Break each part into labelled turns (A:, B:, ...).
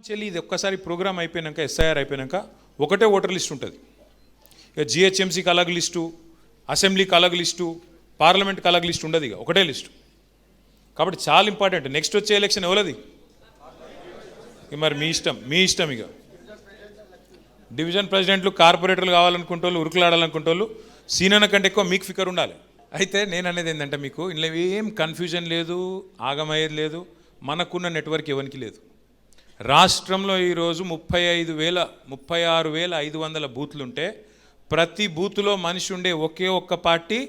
A: చెల్లి ఇది ఒక్కసారి ప్రోగ్రామ్ అయిపోయాక ఎస్ఐఆర్ అయిపోయాక ఒకటే ఓటర్ లిస్ట్ ఉంటుంది. ఇక జిహెచ్ఎంసీకి అలాగ లిస్టు, అసెంబ్లీకి అలాగ లిస్టు, పార్లమెంట్కి అలాగ లిస్ట్ ఉండదు. ఇక ఒకటే లిస్టు. కాబట్టి చాలా ఇంపార్టెంట్. నెక్స్ట్ వచ్చే ఎలక్షన్ ఎవరది? మరి మీ ఇష్టం. ఇక డివిజన్ ప్రెసిడెంట్లు, కార్పొరేటర్లు కావాలనుకుంటే వాళ్ళు, ఉరుకులాడాలనుకుంటే వాళ్ళు సీనియర్ కంటే ఎక్కువ మీకు ఫికర్ ఉండాలి. అయితే నేను అనేది ఏంటంటే మీకు ఇందులో ఏం కన్ఫ్యూజన్ లేదు, ఆగమయ్యేది లేదు. మనకున్న నెట్వర్క్ ఎవరికి లేదు. రాష్ట్రంలో ఈరోజు 36,500 బూత్లు ఉంటే ప్రతి బూత్లో మనిషి ఉండే ఒకే ఒక్క పార్టీ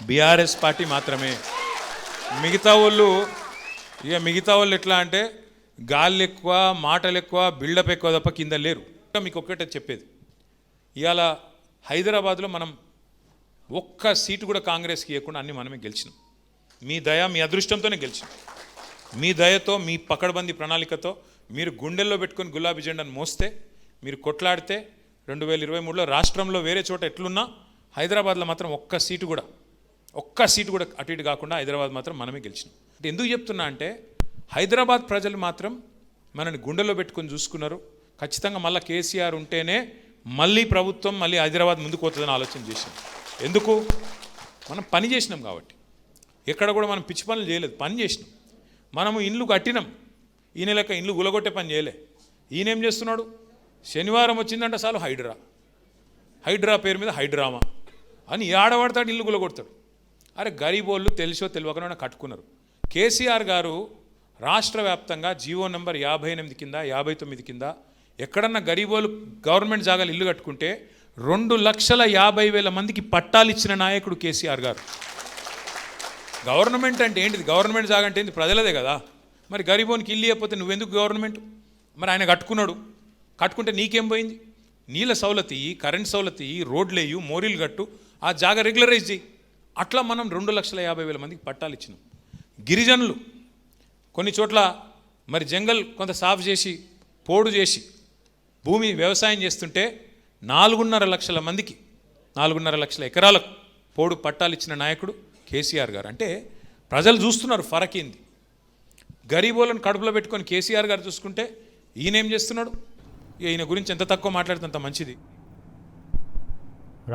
A: బీఆర్ఎస్ పార్టీ మాత్రమే. మిగతా వాళ్ళు ఎట్లా అంటే గాలి ఎక్కువ, మాటలు ఎక్కువ, బిల్డప్ ఎక్కువ తప్ప కింద లేరు. మీకు ఒక్కటే చెప్పేది, ఇవాళ హైదరాబాద్లో మనం ఒక్క సీటు కూడా కాంగ్రెస్కి ఇవ్వకుండా అన్నీ మనమే గెలిచినాం. మీ దయ, మీ అదృష్టంతోనే గెలిచినాం. మీ దయతో, మీ పకడ్బందీ ప్రణాళికతో మీరు గుండెల్లో పెట్టుకొని గులాబీ జెండాను మోస్తే, మీరు కొట్లాడితే 2023లో రాష్ట్రంలో వేరే చోట ఎట్లున్నా హైదరాబాద్లో మాత్రం ఒక్క సీటు కూడా అటు ఇటు కాకుండా హైదరాబాద్ మాత్రం మనమే గెలిచినాం. అంటే ఎందుకు చెప్తున్నా అంటే హైదరాబాద్ ప్రజలు మాత్రం మనని గుండెల్లో పెట్టుకొని చూసుకున్నారు. ఖచ్చితంగా మళ్ళీ కేసీఆర్ ఉంటేనే మళ్ళీ ప్రభుత్వం మళ్ళీ హైదరాబాద్ ముందుకు పోతుందని ఆలోచన చేసాం. ఎందుకు? మనం పని చేసినాం కాబట్టి. ఎక్కడ కూడా మనం పిచ్చి పనులు చేయలేదు, పని చేసినాం. మనము ఇండ్లు కట్టినాం. ఈయన లెక్క ఇండ్లు గులగొట్టే పని చేయలే. ఈయనేం చేస్తున్నాడు? శనివారం వచ్చిందంటే చాలు హైడ్రా పేరు మీద హైడ్రామా అని ఆడవాడతాడు, ఇల్లు గులగొడతాడు. అరే గరీబోళ్ళు తెలుసో తెలియకుండా కట్టుకున్నారు. కేసీఆర్ గారు రాష్ట్ర వ్యాప్తంగా జీవో నెంబర్ 58 కింద, 59 కింద ఎక్కడన్నా గరీబోళ్ళు గవర్నమెంట్ జాగాలు ఇల్లు కట్టుకుంటే 2,50,000 మందికి పట్టాలు ఇచ్చిన నాయకుడు కేసీఆర్ గారు. గవర్నమెంట్ అంటే ఏంటిది? గవర్నమెంట్ జాగా అంటే ఏంటి? ప్రజలదే కదా. మరి గరీబోనికి ఇల్లు ఇవ్వకపోతే నువ్వెందుకు గవర్నమెంట్? మరి ఆయన కట్టుకుంటే నీకేం పోయింది? నీళ్ళ సౌలతి, కరెంట్ సౌలతి, రోడ్లేయు, మోరీలు కట్టు, ఆ జాగా రెగ్యులరైజ్ చేయి. అట్లా మనం 2,50,000 మందికి పట్టాలు ఇచ్చినాం. గిరిజనులు కొన్ని చోట్ల మరి జంగల్ కొంత సాఫ్ చేసి, పోడు చేసి భూమి వ్యవసాయం చేస్తుంటే 4.5 లక్షల మందికి 4.5 లక్షల ఎకరాలకు పోడు పట్టాలు ఇచ్చిన నాయకుడు కేసీఆర్ గారు. అంటే ప్రజలు చూస్తున్నారు ఫరక్ ఏంది. గరీబోళ్ళని కడుపులో పెట్టుకొని కేసీఆర్ గారు చూసుకుంటే ఈయనేం చేస్తున్నాడు? ఈయన గురించి ఎంత తక్కువ మాట్లాడితే అంత మంచిది.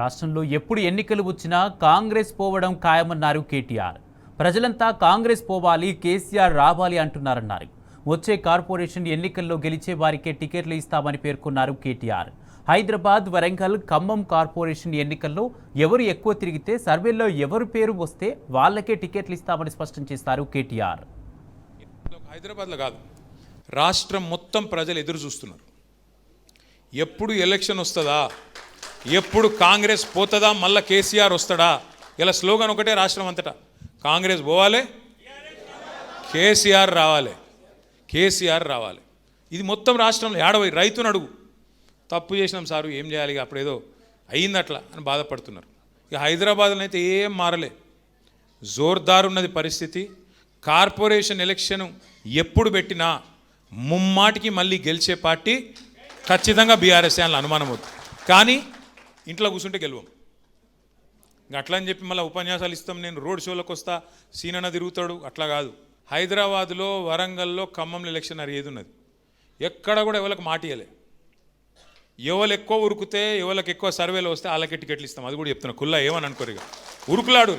B: రాష్ట్రంలో ఎప్పుడు ఎన్నికలు వచ్చినా కాంగ్రెస్ పోవడం ఖాయమన్నారు కేటీఆర్. ప్రజలంతా కాంగ్రెస్ పోవాలి, కేసీఆర్ రావాలి అంటున్నారన్నారు. వచ్చే కార్పొరేషన్ ఎన్నికల్లో గెలిచే వారికే టికెట్లు ఇస్తామని పేర్కొన్నారు కేటీఆర్. హైదరాబాద్, వరంగల్, ఖమ్మం కార్పొరేషన్ ఎన్నికల్లో ఎవరు ఎక్కువ తిరిగితే సర్వేల్లో ఎవరు పేరు వస్తే వాళ్ళకే టికెట్లు ఇస్తామని స్పష్టం చేస్తారు కేటీఆర్.
A: హైదరాబాద్లో కాదు, రాష్ట్రం మొత్తం ప్రజలు ఎదురు చూస్తున్నారు. ఎప్పుడు ఎలక్షన్ వస్తుందా, ఎప్పుడు కాంగ్రెస్ పోతుందా, మళ్ళీ కేసీఆర్ వస్తాడా. ఇలా స్లోగన్ ఒకటే రాష్ట్రం అంతటా, కాంగ్రెస్ పోవాలి, కేసీఆర్ రావాలి. ఇది మొత్తం రాష్ట్రంలో ఏడవై రైతును అడుగు. తప్పు చేసినాం సారు, ఏం చేయాలి, అప్పుడేదో అయ్యింది అట్లా అని బాధపడుతున్నారు. ఇక హైదరాబాద్లో అయితే ఏం మారలే, జోర్దార్ ఉన్నది పరిస్థితి. కార్పొరేషన్ ఎలక్షన్ ఎప్పుడు పెట్టినా ముమ్మాటికి మళ్ళీ గెలిచే పార్టీ ఖచ్చితంగా బీఆర్ఎస్ అని అనుమానం అవుతుంది. కానీ ఇంట్లో కూర్చుంటే గెలవం. ఇంకా అట్లా అని చెప్పి మళ్ళీ ఉపన్యాసాలు ఇస్తాం, నేను రోడ్ షోలకు వస్తా, సీనన్న తిరుగుతాడు, అట్లా కాదు. హైదరాబాద్లో, వరంగల్లో, ఖమ్మంలో ఎలక్షన్ ఏది ఉన్నది, ఎక్కడ కూడా ఎవరికి మాట ఇవ్వలే. ఎవరు ఎక్కువ ఉరుకుతే, ఎవరికి ఎక్కువ సర్వేలు వస్తే వాళ్ళకే టికెట్లు ఇస్తాం. అది కూడా చెప్తున్నా, కుల్లా ఏమని అనుకోరు. ఇక ఉరుకులాడు,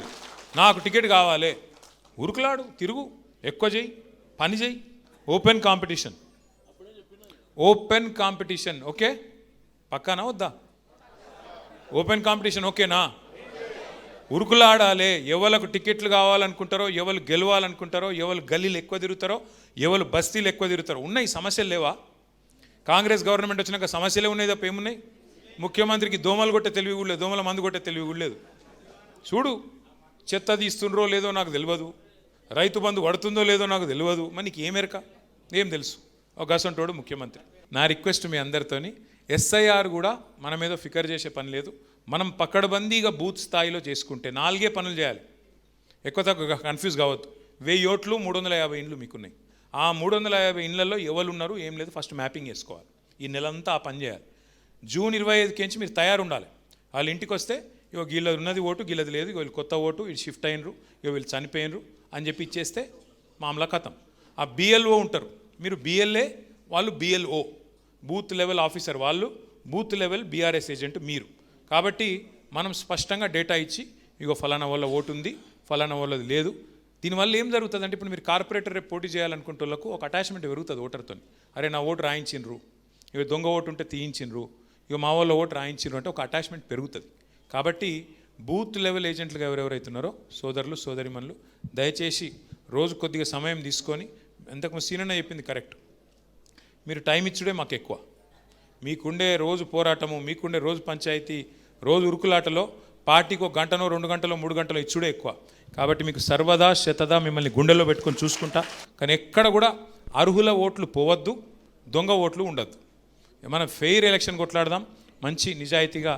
A: నాకు టికెట్ కావాలి, ఉరుకులాడు, తిరుగు, ఎక్కువ చేయి, పని చేయి. ఓపెన్ కాంపిటీషన్ ఓకే, పక్కానా వద్దా? ఓపెన్ కాంపిటీషన్ ఓకేనా? ఉరుకులాడాలి. ఎవరికి టికెట్లు కావాలనుకుంటారో, ఎవరు గెలవాలనుకుంటారో, ఎవరు గల్లీలు ఎక్కువ తిరుగుతారో, ఎవరు బస్తీలు ఎక్కువ తిరుగుతారో. ఉన్నాయి సమస్యలు లేవా? కాంగ్రెస్ గవర్నమెంట్ వచ్చినాక సమస్యలే ఉన్నాయి తప్ప ఏమున్నాయి? ముఖ్యమంత్రికి దోమలు కొట్టే తెలివి కూడా లేదు, దోమల మందు కొట్టే తెలివి కూడా లేదు. చూడు, చెత్త తీస్తుండ్రో లేదో నాకు తెలియదు, రైతు బంధు పడుతుందో లేదో నాకు తెలియదు. మనకి ఏమెరక, ఏం తెలుసు? ఒక గసంటోడు ముఖ్యమంత్రి. నా రిక్వెస్ట్ మీ అందరితోని, ఎస్ఐఆర్ కూడా మనం ఏదో ఫికర్ చేసే పని లేదు. మనం పకడ్బందీగా బూత్ స్థాయిలో చేసుకుంటే 4 పనులు చేయాలి. ఎక్కువ తక్కువ కన్ఫ్యూజ్ కావద్దు. 1000 ఓట్లు, 350 ఇండ్లు మీకున్నాయి. ఆ 350 ఇండ్లలో ఎవరు ఉన్నారు ఏం లేదు ఫస్ట్ మ్యాపింగ్ చేసుకోవాలి. ఈ నెలంతా ఆ పని చేయాలి. జూన్ 25కి మీరు తయారు ఉండాలి. వాళ్ళ ఇంటికి వస్తే ఇగో వీళ్ళది ఉన్నది ఓటు, వీళ్ళది లేదు, వీళ్ళు కొత్త ఓటు, వీళ్ళు షిఫ్ట్ అయినరు, ఇగో వీళ్ళు చనిపోయినరు అని చెప్పి ఇచ్చేస్తే మామూలు కథం. ఆ బిఎల్ఓ ఉంటారు, మీరు బిఎల్ఏ వాళ్ళు బిఎల్ఓ, బూత్ లెవెల్ ఆఫీసర్ వాళ్ళు, బూత్ లెవెల్ బీఆర్ఎస్ ఏజెంట్ మీరు. కాబట్టి మనం స్పష్టంగా డేటా ఇచ్చి ఇగో ఫలానా వాళ్ళ ఓటు ఉంది, ఫలానా వాళ్ళది లేదు. దీనివల్ల ఏం జరుగుతుంది అంటే ఇప్పుడు మీరు కార్పొరేటర్ రేపు పోటీ చేయాలనుకుంటే వాళ్ళకు ఒక అటాచ్మెంట్ పెరుగుతుంది ఓటర్తో. అరే నా ఓటు రాయించిండ్రు, ఇక దొంగ ఓటు ఉంటే తీయించిండ్రు, ఇక మా వాళ్ళ ఓటు రాయించిండ్రు అంటే ఒక అటాచ్మెంట్ పెరుగుతుంది. కాబట్టి బూత్ లెవెల్ ఏజెంట్లుగా ఎవరెవరైతున్నారో సోదరులు సోదరిమణులు దయచేసి రోజు కొద్దిగా సమయం తీసుకొని, ఇంతకు సీనన్న చెప్పింది కరెక్ట్, మీరు టైం ఇచ్చుడే మాకు ఎక్కువ. మీకుండే రోజు పోరాటము, మీకుండే రోజు పంచాయతీ, రోజు ఉరుకులాటలో పార్టీకి 1 గంటనో 2 గంటలో 3 గంటలో ఇచ్చుడే ఎక్కువ. కాబట్టి మీకు సర్వదా శతదా మిమ్మల్ని గుండెల్లో పెట్టుకొని చూసుకుంటా. కానీ ఎక్కడ కూడా అర్హుల ఓట్లు పోవద్దు, దొంగ ఓట్లు ఉండద్దు. మనం ఫెయిర్ ఎలక్షన్ కొట్లాడదాం, మంచి నిజాయితీగా